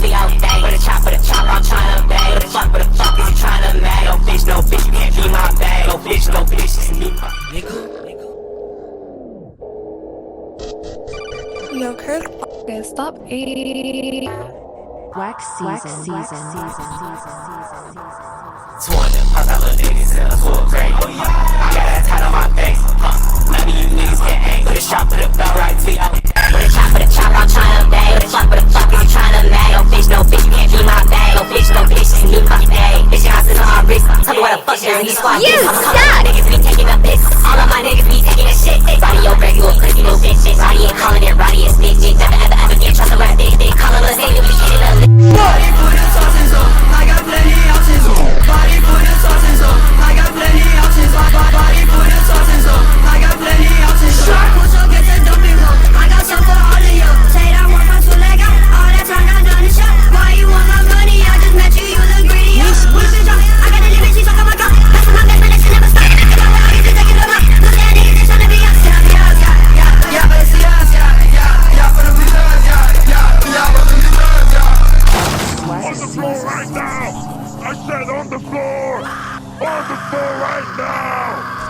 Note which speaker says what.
Speaker 1: T all day. With a chop, I'm tryna bang. With a fuck is you tryna mag? No bitch, you can't be my bag. No bitch, it's me.
Speaker 2: Yo, curseaugust, stop eating.
Speaker 3: Wax season.
Speaker 1: 200 pop out little niggas in a full crate. I got that tight on my face. None of you niggas get angry. Put a shot, put a belt right to y'all. Put a chop, I'm tryna bang. Put a fuck is you tryna mag? No bitch, you can't be my bag. No bitch, it's me my bag. Bitch, your house is on my wrist. Tell me what the fuck is in these squad.
Speaker 3: You
Speaker 1: suck! Niggas be taking a piss. All of my niggas be taking a shit. Roddy, yo, break you a pussy, little bitch. Roddy ain't calling it, Roddy is snitch. Never get trust around big. Call him a name, you be hitting a lick.
Speaker 4: Body for the sauces on, I got plenty options on. Body for the sauces on, I got plenty options on. Body for the sauces on, I got plenty options on. Push up, get the dumping hole. I got some for all of you. Say that one for too leg out. All that time I done the shot. Why you want my money? I just met you, you look greedy. Wanna be drunk? I got a limit, she suck on my cup. That's my best friend, that shit never stop. Come on, I get to take it on up. Look at niggas, they tryna be us. Yeah, but it's us. Yeah, for the bleachers. Yeah, for the bleachers.
Speaker 5: On the floor right now! I said on the floor! On the floor right now!